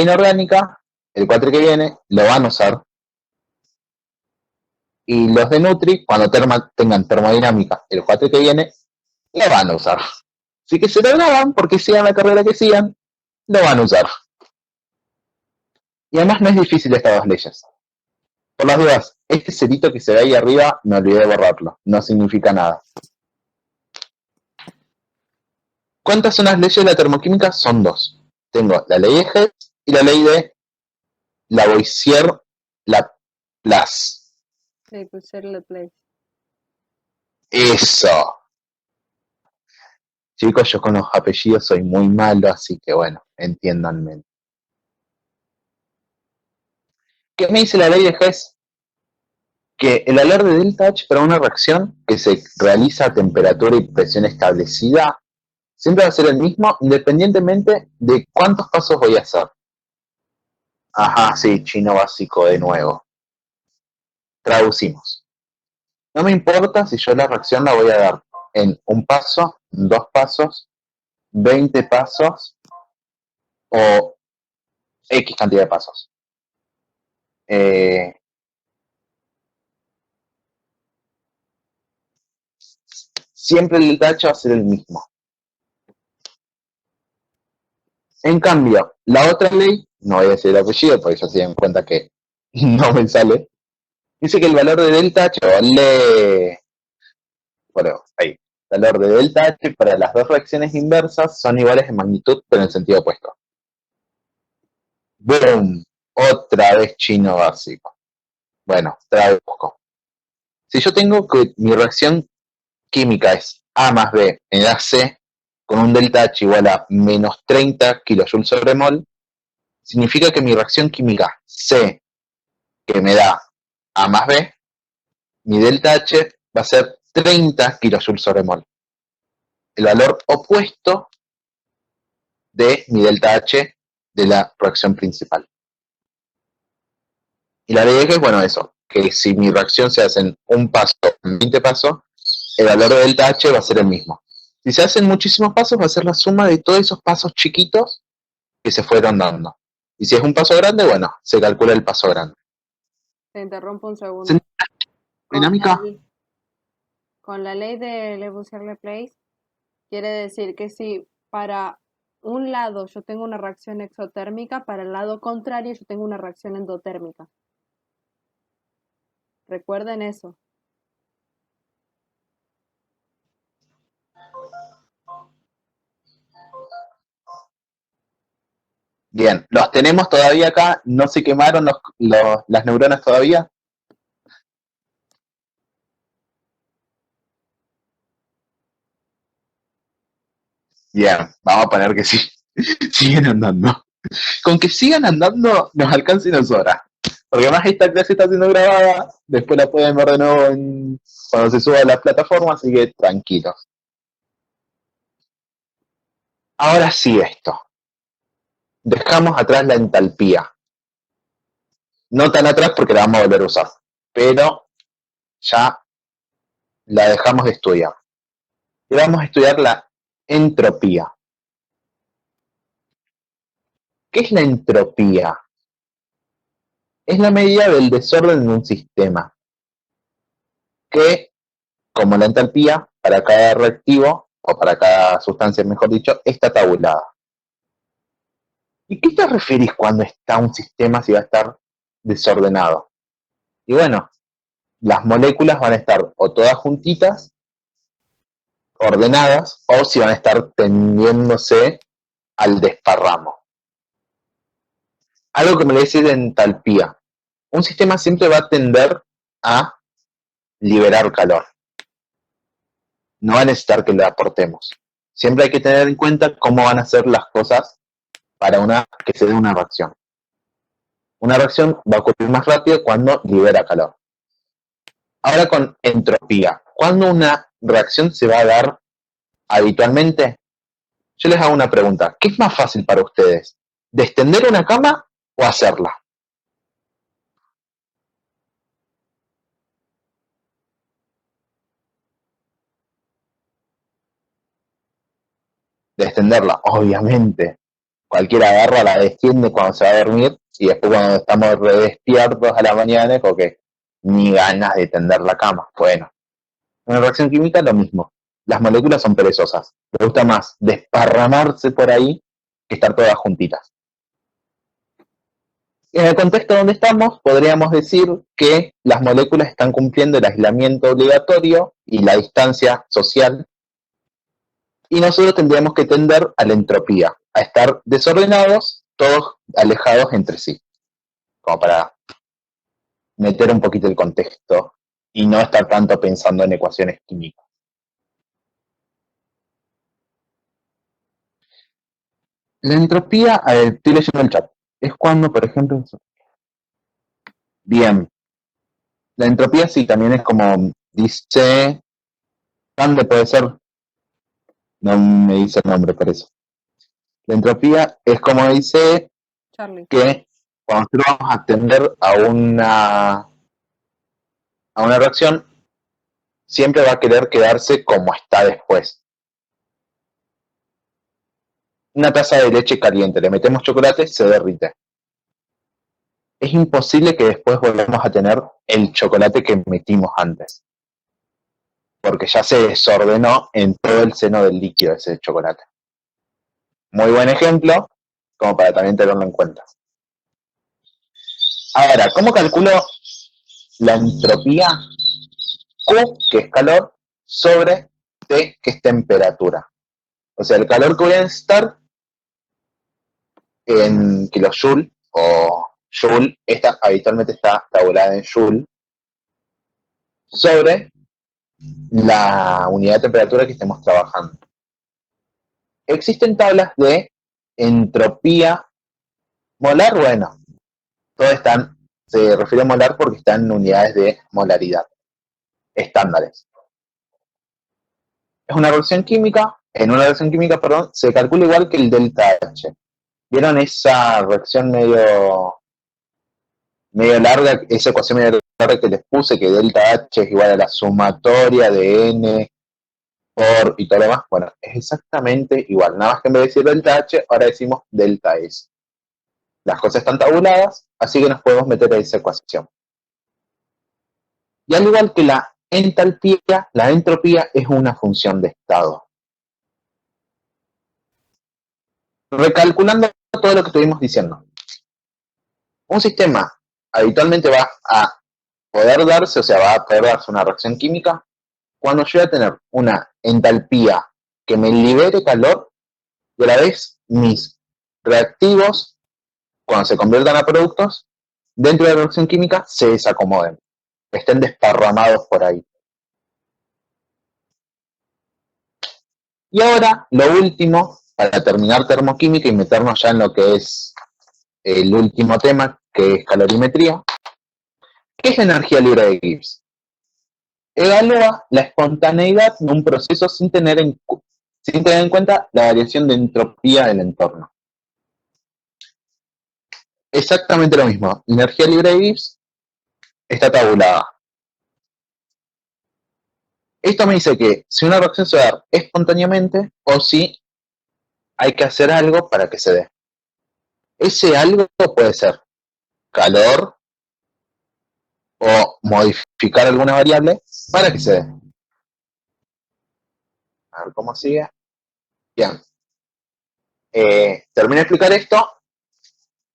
inorgánica, el cuatri que viene, lo van a usar. Y los de Nutri, cuando tengan termodinámica, el cuatri que viene, lo van a usar. Así que se lo graban porque sigan la carrera que sigan, lo van a usar. Y además no es difícil estas dos leyes. Por las dudas, este cerito que se ve ahí arriba, me olvidé de borrarlo. No significa nada. ¿Cuántas son las leyes de la termoquímica? Son dos. Tengo la ley de Hess y la ley de Lavoisier-Laplace. Sí, pues ser Laplace. Eso. Chicos, yo con los apellidos soy muy malo, así que bueno, entiéndanme. ¿Qué me dice la ley de Hess? Que el valor de delta H para una reacción que se realiza a temperatura y presión establecida siempre va a ser el mismo independientemente de cuántos pasos voy a hacer. Ajá, sí, chino básico de nuevo. Traducimos. No me importa si yo la reacción la voy a dar en un paso, 2 pasos, 20 pasos o X cantidad de pasos. Siempre el delta H va a ser el mismo. En cambio, la otra ley, no voy a decir el apellido porque ya se dan cuenta que no me sale, dice que el valor de delta H bueno, ahí, el valor de delta H para las dos reacciones inversas son iguales en magnitud, pero en sentido opuesto. ¡Boom! Otra vez chino básico. Bueno, traduzco. Si yo tengo que mi reacción química es A más B me da C, con un delta H igual a menos 30 kilojoules sobre mol, significa que mi reacción química C, que me da A más B, mi delta H va a ser 30 kilojoules sobre mol. El valor opuesto de mi delta H de la reacción principal. Y la ley es, bueno, eso, que si mi reacción se hace en un paso, en 20 pasos, el valor de delta H va a ser el mismo. Si se hacen muchísimos pasos, va a ser la suma de todos esos pasos chiquitos que se fueron dando. Y si es un paso grande, bueno, se calcula el paso grande. Te interrumpo un segundo. ¿Dinámica? Con la ley de Lavoisier-Laplace, quiere decir que si para un lado yo tengo una reacción exotérmica, para el lado contrario yo tengo una reacción endotérmica. Recuerden eso. Bien, los tenemos todavía acá, no se quemaron las neuronas todavía. Bien, vamos a poner que sí, siguen andando. Con que sigan andando nos alcanza y nos sobra. Porque además esta clase está siendo grabada, después la pueden ver de nuevo cuando se suba a la plataforma, así que tranquilos. Ahora sí esto. Dejamos atrás la entalpía. No tan atrás porque la vamos a volver a usar, pero ya la dejamos de estudiar. Y vamos a estudiar la entropía. ¿Qué es la entropía? Es la medida del desorden de un sistema, que, como la entalpía, para cada reactivo, o para cada sustancia, mejor dicho, está tabulada. ¿Y qué te referís cuando está un sistema si va a estar desordenado? Y bueno, las moléculas van a estar o todas juntitas, ordenadas, o si van a estar tendiéndose al desparramo. Algo que me le dice de entalpía. Un sistema siempre va a tender a liberar calor. No va a necesitar que le aportemos. Siempre hay que tener en cuenta cómo van a ser las cosas para que se dé una reacción. Una reacción va a ocurrir más rápido cuando libera calor. Ahora con entropía. ¿Cuándo una reacción se va a dar habitualmente? Yo les hago una pregunta. ¿Qué es más fácil para ustedes? ¿Descender una cama o hacerla? Descenderla, obviamente. cualquiera agarra, la desciende cuando se va a dormir y después cuando estamos redespiertos a la mañana, porque ni ganas de tender la cama. Bueno, en una reacción química lo mismo. Las moléculas son perezosas. Les gusta más desparramarse por ahí que estar todas juntitas. En el contexto donde estamos, podríamos decir que las moléculas están cumpliendo el aislamiento obligatorio y la distancia social, y nosotros tendríamos que tender a la entropía, a estar desordenados, todos alejados entre sí, como para meter un poquito el contexto y no estar tanto pensando en ecuaciones químicas. La entropía, estoy leyendo el chat, es cuando, por ejemplo, bien, la entropía sí también es como dice, ¿dónde puede ser? No me dice el nombre por eso. La entropía es como dice Charlie. que cuando nosotros vamos a tender a una reacción, siempre va a querer quedarse como está después. Una taza de leche caliente, le metemos chocolate, se derrite. Es imposible que después volvamos a tener el chocolate que metimos antes, porque ya se desordenó en todo el seno del líquido ese chocolate. Muy buen ejemplo, como para también tenerlo en cuenta. Ahora, ¿cómo calculo la entropía? Q, que es calor, sobre T, que es temperatura. O sea, el calor que voy a necesitar en kilojoule o joule, esta habitualmente está tabulada en joule, sobre la unidad de temperatura que estemos trabajando. Existen tablas de entropía molar, bueno, todas se refiere a molar porque están en unidades de molaridad, estándares. Es una reacción química, en una reacción química, perdón, se calcula igual que el delta H. ¿Vieron esa reacción medio larga, esa ecuación medio larga que les puse, que delta H es igual a la sumatoria de N por y todo lo demás? Bueno, es exactamente igual, nada más que en vez de decir delta H, ahora decimos delta S. Las cosas están tabuladas, así que nos podemos meter a esa ecuación. Y al igual que la entalpía, la entropía es una función de estado. Recalculando todo lo que estuvimos diciendo, un sistema habitualmente va a poder darse, o sea, va a poder darse una reacción química cuando yo voy a tener una entalpía que me libere calor y a la vez mis reactivos, cuando se conviertan a productos, dentro de la reacción química se desacomoden, estén desparramados por ahí. Y ahora, lo último, para terminar termoquímica y meternos ya en lo que es el último tema, que es calorimetría. ¿Qué es la energía libre de Gibbs? Evalúa la espontaneidad de un proceso sin tener en cuenta la variación de entropía del entorno. Exactamente lo mismo. La energía libre de Gibbs está tabulada. Esto me dice que si una reacción se va a dar espontáneamente o si hay que hacer algo para que se dé. Ese algo puede ser calor o modificar alguna variable para que se dé. A ver cómo sigue. Bien. Termino de explicar esto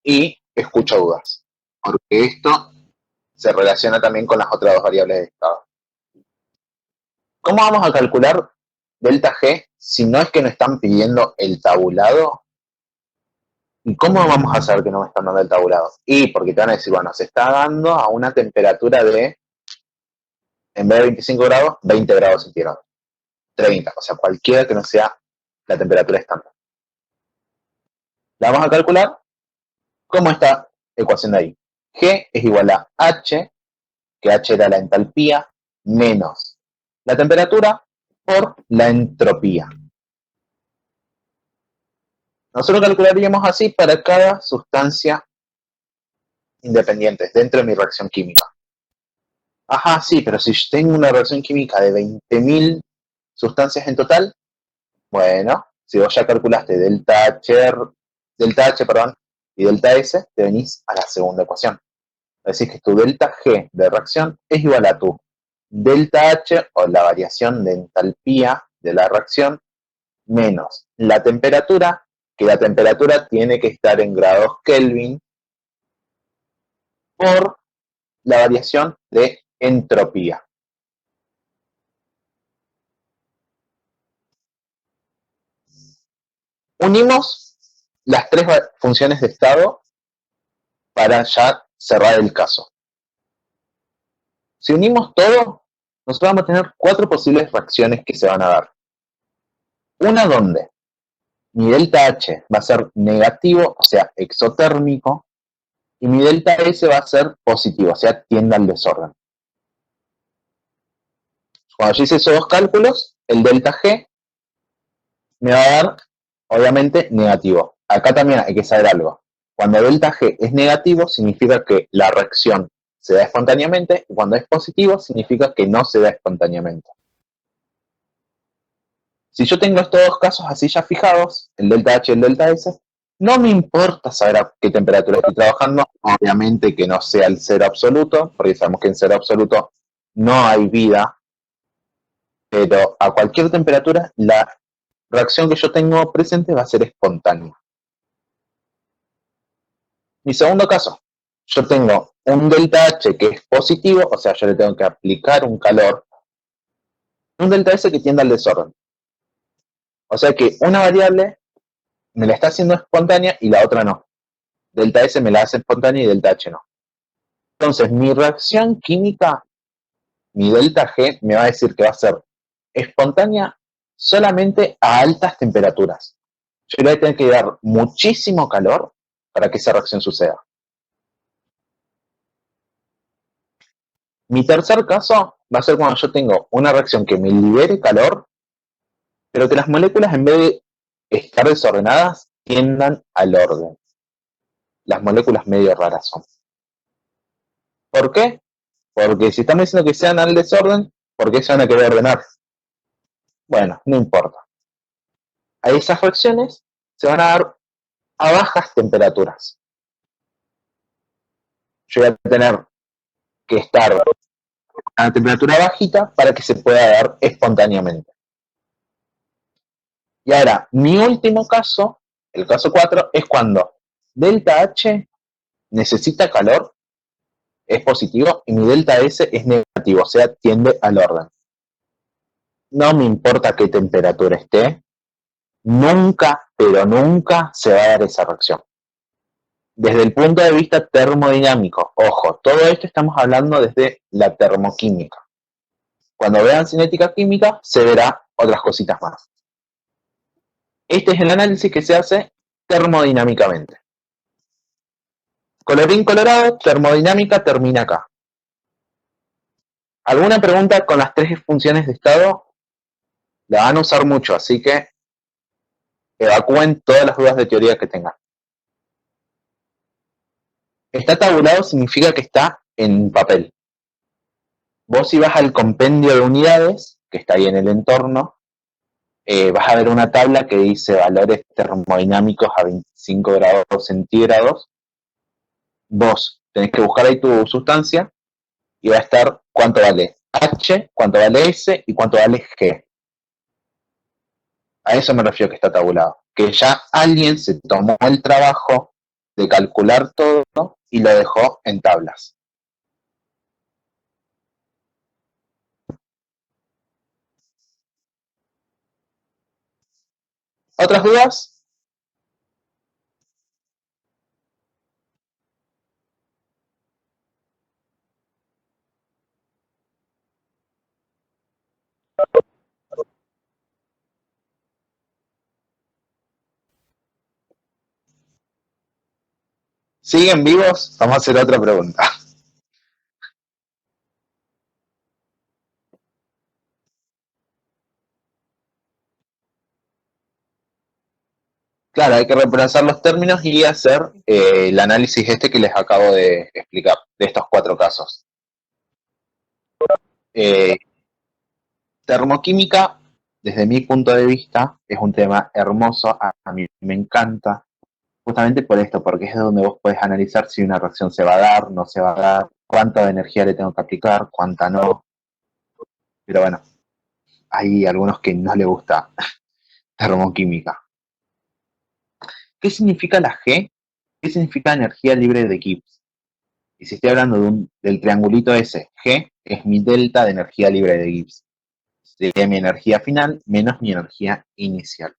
y escucho dudas, porque esto se relaciona también con las otras dos variables de estado. ¿Cómo vamos a calcular delta G si no es que nos están pidiendo el tabulado? ¿Y cómo vamos a saber que no me están dando el tabulado? Y porque te van a decir, bueno, se está dando a una temperatura de, en vez de 25 grados, 20 grados centígrados. 30, o sea, cualquiera que no sea la temperatura estándar. La vamos a calcular como esta ecuación de ahí. G es igual a H, que H era la entalpía, menos la temperatura por la entropía. Nosotros calcularíamos así para cada sustancia independiente dentro de mi reacción química. Ajá, sí, pero si tengo una reacción química de 20.000 sustancias en total, bueno, si vos ya calculaste delta H delta H, perdón, y delta S, te venís a la segunda ecuación. Decís que tu delta G de reacción es igual a tu delta H, o la variación de entalpía de la reacción, menos la temperatura, que la temperatura tiene que estar en grados Kelvin, por la variación de entropía. Unimos las tres funciones de estado para ya cerrar el caso. Si unimos todo, nosotros vamos a tener 4 posibles reacciones que se van a dar. Una donde mi delta H va a ser negativo, o sea, exotérmico, y mi delta S va a ser positivo, o sea, tiende al desorden. Cuando yo hice esos dos cálculos, el delta G me va a dar, obviamente, negativo. Acá también hay que saber algo. Cuando delta G es negativo, significa que la reacción se da espontáneamente, y cuando es positivo, significa que no se da espontáneamente. Si yo tengo estos dos casos así ya fijados, el delta H y el delta S, no me importa saber a qué temperatura estoy trabajando, obviamente que no sea el cero absoluto, porque sabemos que en cero absoluto no hay vida, pero a cualquier temperatura la reacción que yo tengo presente va a ser espontánea. Mi segundo caso, yo tengo un delta H que es positivo, o sea, yo le tengo que aplicar un calor, un delta S que tiende al desorden. O sea que una variable me la está haciendo espontánea y la otra no. Delta S me la hace espontánea y delta H no. Entonces, mi reacción química, mi delta G, me va a decir que va a ser espontánea solamente a altas temperaturas. Yo le voy a tener que dar muchísimo calor para que esa reacción suceda. Mi tercer caso va a ser cuando yo tengo una reacción que me libere calor, pero que las moléculas, en vez de estar desordenadas, tiendan al orden. Las moléculas medio raras son. ¿Por qué? Porque si estamos diciendo que sean al desorden, ¿por qué se van a querer ordenar? Bueno, no importa. A esas reacciones se van a dar a bajas temperaturas. Yo voy a tener que estar a una temperatura bajita para que se pueda dar espontáneamente. Y ahora, mi último caso, el caso 4, es cuando delta H necesita calor, es positivo, y mi delta S es negativo, o sea, tiende al orden. No me importa qué temperatura esté, nunca, pero nunca se va a dar esa reacción. Desde el punto de vista termodinámico, ojo, todo esto estamos hablando desde la termoquímica. Cuando vean cinética química, se verá otras cositas más. Este es el análisis que se hace termodinámicamente. Colorín colorado, termodinámica termina acá. ¿Alguna pregunta con las tres funciones de estado? La van a usar mucho, así que evacúen todas las dudas de teoría que tengan. Está tabulado significa que está en papel. Vos si vas al compendio de unidades, que está ahí en el entorno, vas a ver una tabla que dice valores termodinámicos a 25 grados centígrados. Vos tenés que buscar ahí tu sustancia y va a estar cuánto vale H, cuánto vale S y cuánto vale G. A eso me refiero que está tabulado. Que ya alguien se tomó el trabajo de calcular todo y lo dejó en tablas. ¿Otras dudas? ¿Siguen vivos? Vamos a hacer otra pregunta. Claro, hay que reemplazar los términos y hacer el análisis este que les acabo de explicar, de estos 4 casos. Termoquímica, desde mi punto de vista, es un tema hermoso, a mí me encanta, justamente por esto, porque es donde vos podés analizar si una reacción se va a dar, no se va a dar, cuánta energía le tengo que aplicar, cuánta no. Pero bueno, hay algunos que no les gusta termoquímica. ¿Qué significa la G? ¿Qué significa energía libre de Gibbs? Y si estoy hablando del triangulito ese, G es mi delta de energía libre de Gibbs. Sería mi energía final menos mi energía inicial.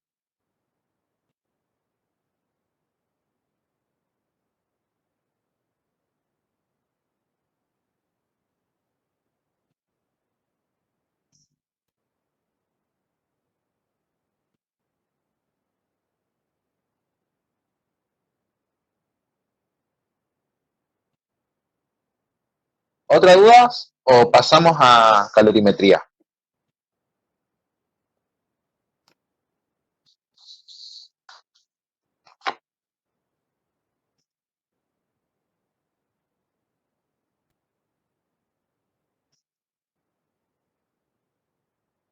¿Otras dudas o pasamos a calorimetría?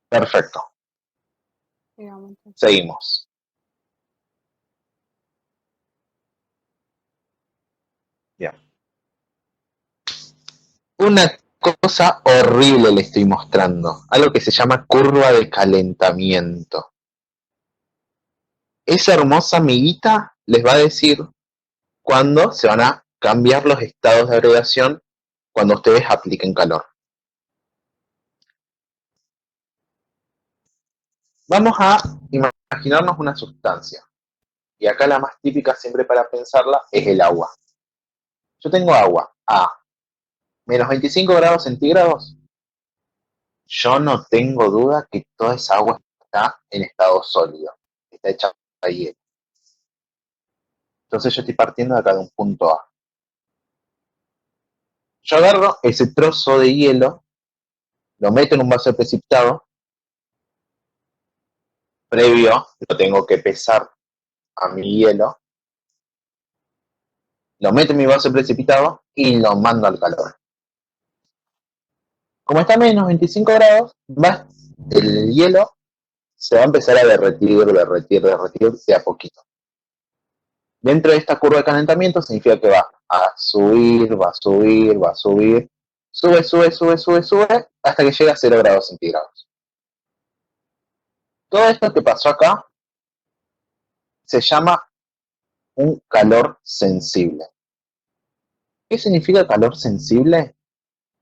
Perfecto. digamos. Seguimos. Bien. Una cosa horrible le estoy mostrando. Algo que se llama curva de calentamiento. Esa hermosa amiguita les va a decir cuándo se van a cambiar los estados de agregación cuando ustedes apliquen calor. Vamos a imaginarnos una sustancia. Y acá la más típica siempre para pensarla es el agua. Yo tengo agua a menos 25 grados centígrados. Yo no tengo duda que toda esa agua está en estado sólido. Está hecha de hielo. Entonces yo estoy partiendo de acá de un punto A. Yo agarro ese trozo de hielo, lo meto en un vaso precipitado, previo lo tengo que pesar a mi hielo, lo meto en mi vaso precipitado y lo mando al calor. Como está a menos 25 grados, el hielo se va a empezar a derretir de a poquito. Dentro de esta curva de calentamiento significa que va a subir, va a subir, va a subir, sube, hasta que llega a 0 grados centígrados. Todo esto que pasó acá se llama un calor sensible. ¿Qué significa calor sensible?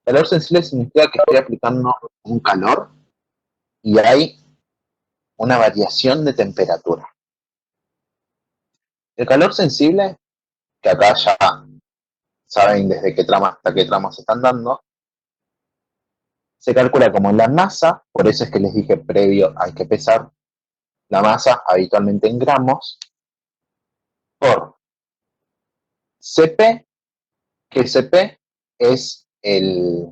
Calor sensible significa que estoy aplicando un calor y hay una variación de temperatura. El calor sensible, que acá ya saben desde qué trama hasta qué trama se están dando, se calcula como la masa, por eso es que les dije previo hay que pesar la masa habitualmente en gramos, por Cp, que Cp es el...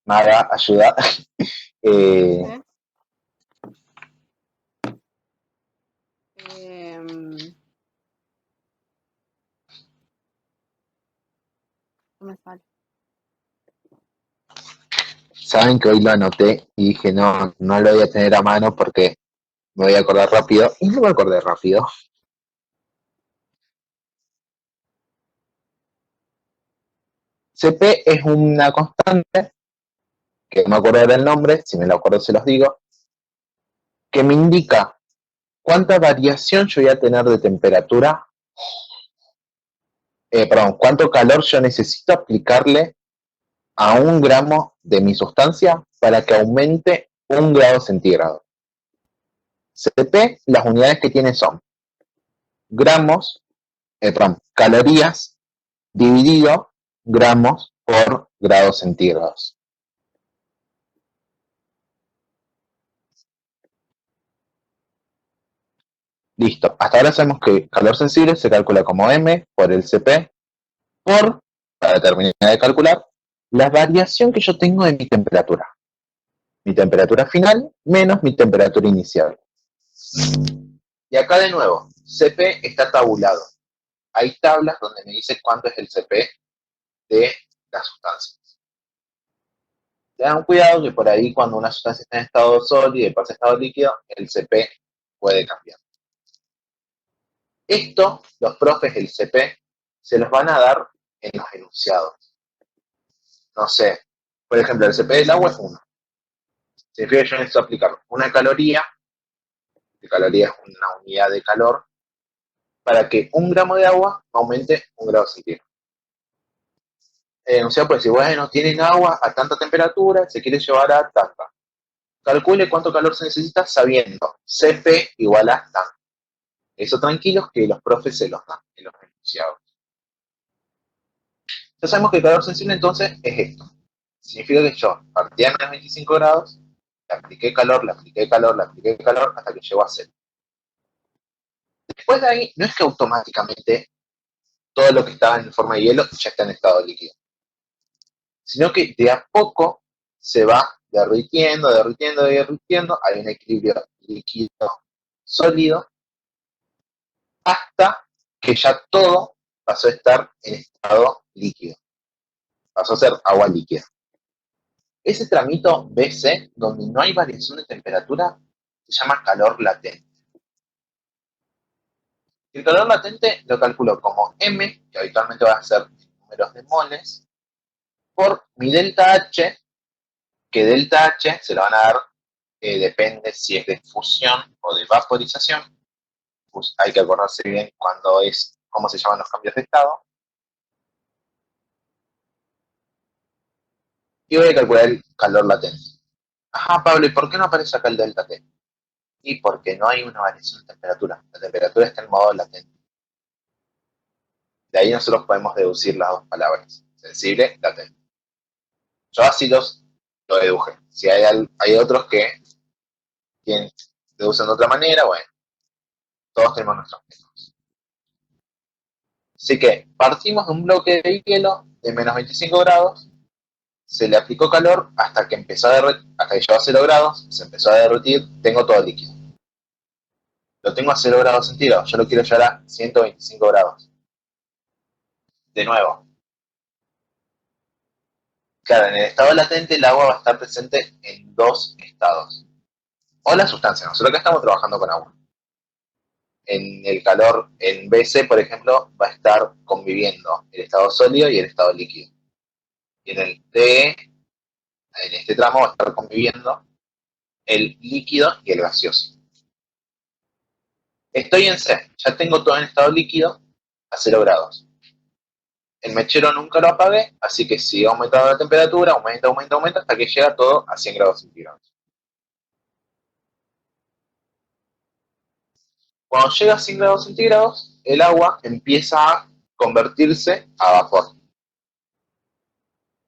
Nada, ayuda. ¿Eh? No me sale. Saben que hoy lo anoté y dije no, no lo voy a tener a mano porque me voy a acordar rápido y no me acordé rápido. Cp es una constante, que no me acuerdo del nombre, si me lo acuerdo se los digo, que me indica cuánta variación yo voy a tener de temperatura, cuánto calor yo necesito aplicarle a 1 gramo de mi sustancia para que aumente 1 grado centígrado. Cp, las unidades que tiene son gramos, calorías dividido gramos por grados centígrados. Listo. Hasta ahora sabemos que calor sensible se calcula como M por el Cp para terminar de calcular, la variación que yo tengo de mi temperatura. Mi temperatura final menos mi temperatura inicial. Y acá de nuevo, Cp está tabulado. Hay tablas donde me dice cuánto es el Cp de las sustancias. Tengan cuidado que por ahí cuando una sustancia está en estado sólido y pasa a estado líquido, el Cp puede cambiar. Esto, los profes del CP, se los van a dar en los enunciados. No sé, por ejemplo, el CP del agua es 1. Significa que yo necesito aplicar una caloría, que caloría es una unidad de calor, para que 1 gramo de agua aumente 1 grado centígrado. El enunciado puede decir, bueno, tienen agua a tanta temperatura, se quiere llevar a tanta. Calcule cuánto calor se necesita sabiendo CP igual a tanto. Eso tranquilos que los profes se los dan en los enunciados. Ya sabemos que el calor sensible entonces es esto. Significa que yo partía en menos 25 grados, le apliqué calor, le apliqué calor, le apliqué calor hasta que llegó a 0. Después de ahí, no es que automáticamente todo lo que estaba en forma de hielo ya está en estado líquido, sino que de a poco se va derritiendo, derritiendo, derritiendo, hay un equilibrio líquido sólido, hasta que ya todo pasó a estar en estado líquido, pasó a ser agua líquida. Ese tramito BC, donde no hay variación de temperatura, se llama calor latente. El calor latente lo calculo como M, que habitualmente va a ser números de moles, por mi delta H, que delta H se lo van a dar, depende si es de fusión o de vaporización. Pues hay que acordarse bien cuando es, cómo se llaman los cambios de estado. Y voy a calcular el calor latente. Ajá, Pablo, ¿y por qué no aparece acá el delta T? Y porque no hay una variación de temperatura. La temperatura está en modo latente. De ahí nosotros podemos deducir las dos palabras, sensible, latente. Yo así lo deduje. Si hay otros que deducen de otra manera, bueno, todos tenemos nuestros métodos. Así que partimos de un bloque de hielo de menos 25 grados, se le aplicó calor hasta que empezó a derretir, hasta que llegó a 0 grados, se empezó a derretir, tengo todo líquido. Lo tengo a 0 grados centígrados, yo lo quiero llevar a 125 grados. De nuevo, claro, en el estado latente el agua va a estar presente en 2 estados. O la sustancia, nosotros acá estamos trabajando con agua. En el calor, en BC, por ejemplo, va a estar conviviendo el estado sólido y el estado líquido. Y en el DE, en este tramo, va a estar conviviendo el líquido y el gaseoso. Estoy en C, ya tengo todo en estado líquido a 0 grados. El mechero nunca lo apagué, así que sigue aumentando la temperatura, aumenta, aumenta, aumenta, hasta que llega todo a 100 grados centígrados. Cuando llega a 100 grados centígrados, el agua empieza a convertirse a vapor.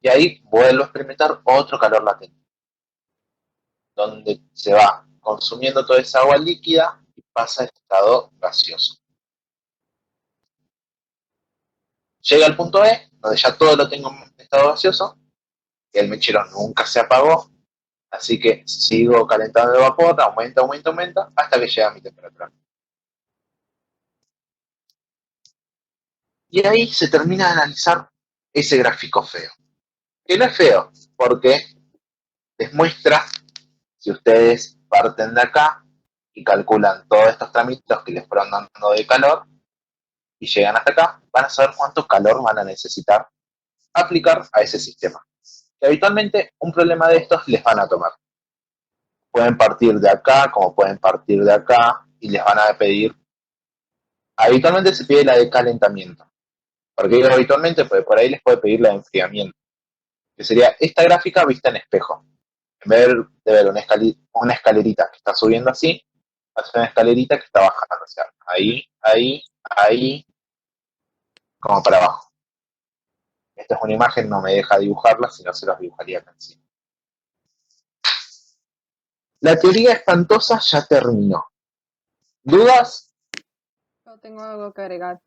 Y ahí vuelvo a experimentar otro calor latente, donde se va consumiendo toda esa agua líquida y pasa a estado gaseoso. Llega al punto E, donde ya todo lo tengo en estado gaseoso, y el mechero nunca se apagó, así que sigo calentando el vapor, aumenta, aumenta, aumenta, hasta que llega a mi temperatura. Y ahí se termina de analizar ese gráfico feo. Que no es feo, porque les muestra, si ustedes parten de acá y calculan todos estos trámites que les fueron dando de calor y llegan hasta acá, van a saber cuánto calor van a necesitar aplicar a ese sistema. Y habitualmente un problema de estos les van a tomar. Pueden partir de acá, como pueden partir de acá, y les van a pedir, habitualmente se pide la de calentamiento. Porque habitualmente por ahí les puede pedir la de enfriamiento, que sería esta gráfica vista en espejo. En vez de ver una escalerita que está subiendo así, va a ser una escalerita que está bajando, o sea, ahí, ahí, ahí, como para abajo. Esta es una imagen, no me deja dibujarla, si no se los dibujaría acá encima. La teoría espantosa ya terminó. ¿Dudas? Yo tengo algo que agregar.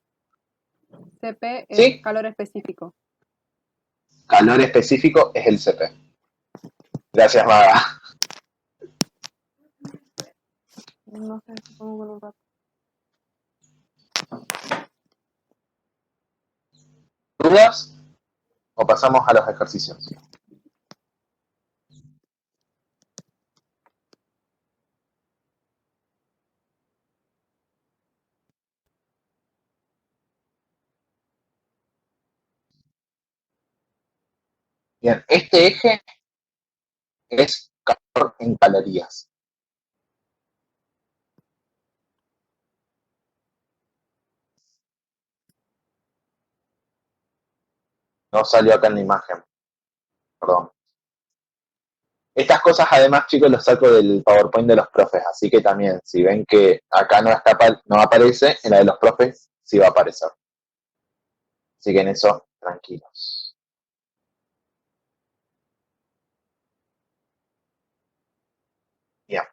CP es ¿Sí? calor específico. Calor específico es el CP. Gracias, Maga. No sé, supongo con un rato. ¿Dudas? ¿O pasamos a los ejercicios? Bien, este eje es calor en calorías. No salió acá en la imagen, perdón. Estas cosas además, chicos, los saco del PowerPoint de los profes, así que también, si ven que acá no aparece, en la de los profes sí va a aparecer. Así que en eso, tranquilos. Bien.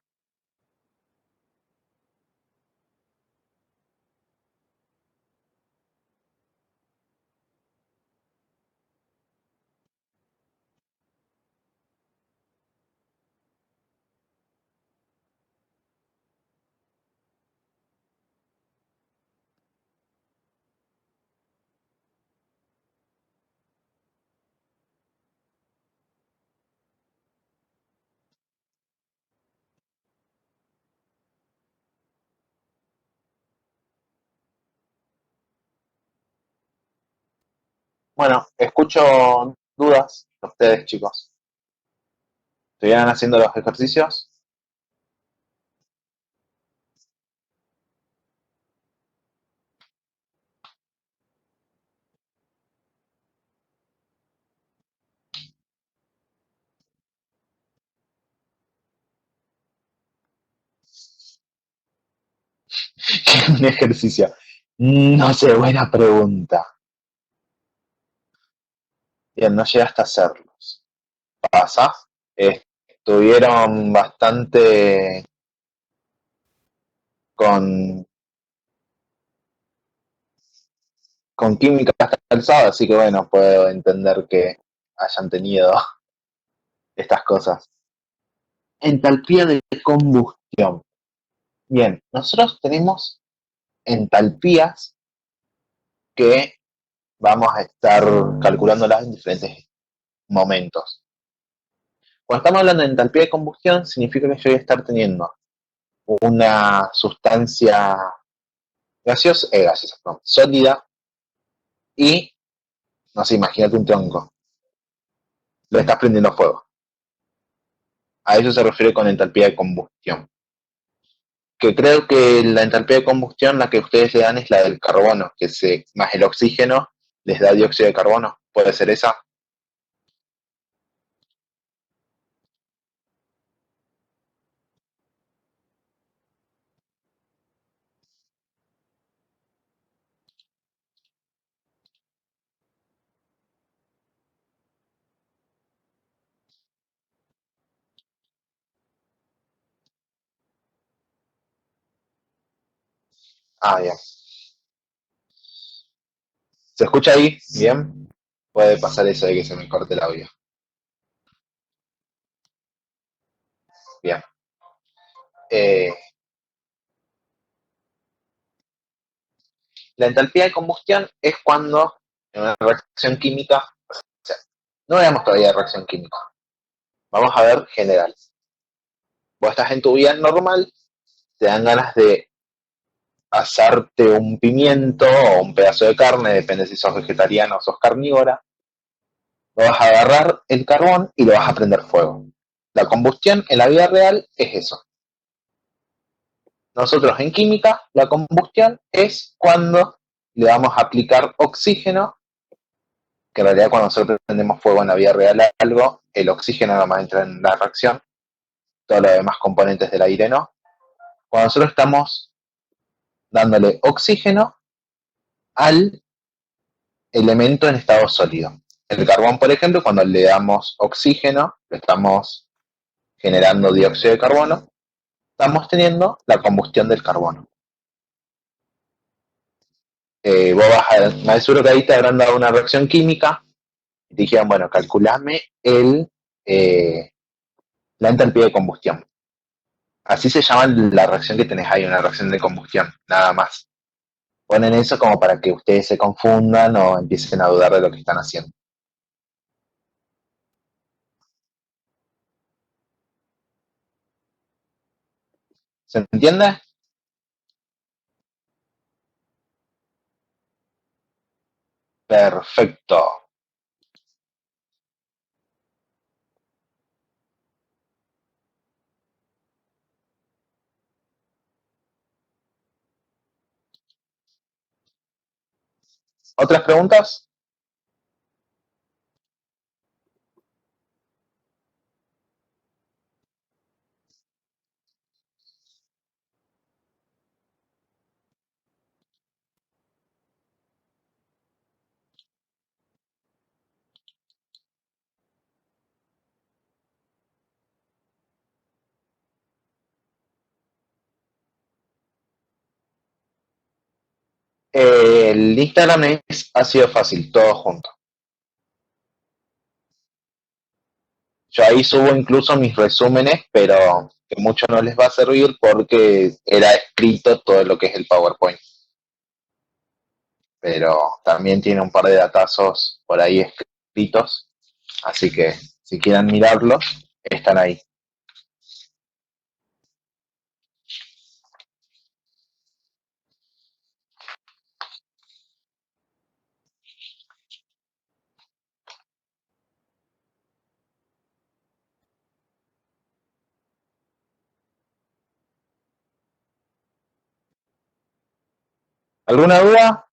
Bueno, escucho dudas de ustedes, chicos. ¿Estuvieran haciendo los ejercicios? Un ejercicio. No sé, buena pregunta. Bien, no llegaste a hacerlos. ¿Pasa? Estuvieron bastante con, con química calzada, así que bueno, puedo entender que hayan tenido estas cosas. Entalpía de combustión. Bien, nosotros tenemos entalpías que vamos a estar calculándolas en diferentes momentos. Cuando estamos hablando de entalpía de combustión, significa que yo voy a estar teniendo una sustancia gaseosa, perdón, sólida y, no sé, imagínate un tronco, lo estás prendiendo fuego. A eso se refiere con entalpía de combustión. Que creo que la entalpía de combustión, la que ustedes le dan es la del carbono, más el oxígeno les da dióxido de carbono. ¿Puede ser esa? Ah, bien. ¿Se escucha ahí? Bien. Puede pasar eso de que se me corte el audio. Bien. Eh, la entalpía de combustión es cuando en una reacción química, o sea, no veamos todavía reacción química, vamos a ver general. Vos estás en tu vida normal, te dan ganas de asarte un pimiento o un pedazo de carne, depende si sos vegetariano o sos carnívora, lo vas a agarrar el carbón y lo vas a prender fuego. La combustión en la vida real es eso. Nosotros en química, la combustión es cuando le vamos a aplicar oxígeno, que en realidad cuando nosotros prendemos fuego en la vida real a algo, el oxígeno nada más entra en la reacción, todos los demás componentes del aire no. Cuando nosotros estamos dándole oxígeno al elemento en estado sólido. El carbón, por ejemplo, cuando le damos oxígeno, le estamos generando dióxido de carbono, estamos teniendo la combustión del carbono. Vos vas a, más seguro que ahí te habrán dado una reacción química y te dijeron, bueno, calculame la entalpía de combustión. Así se llama la reacción que tenés ahí, una reacción de combustión, nada más. Ponen eso como para que ustedes se confundan o empiecen a dudar de lo que están haciendo. ¿Se entiende? Perfecto. ¿Otras preguntas? El Instagram ha sido fácil, todo junto. Yo ahí subo incluso mis resúmenes, pero que mucho no les va a servir porque era escrito todo lo que es el PowerPoint. Pero también tiene un par de datazos por ahí escritos, así que si quieren mirarlos, están ahí. ¿Alguna duda?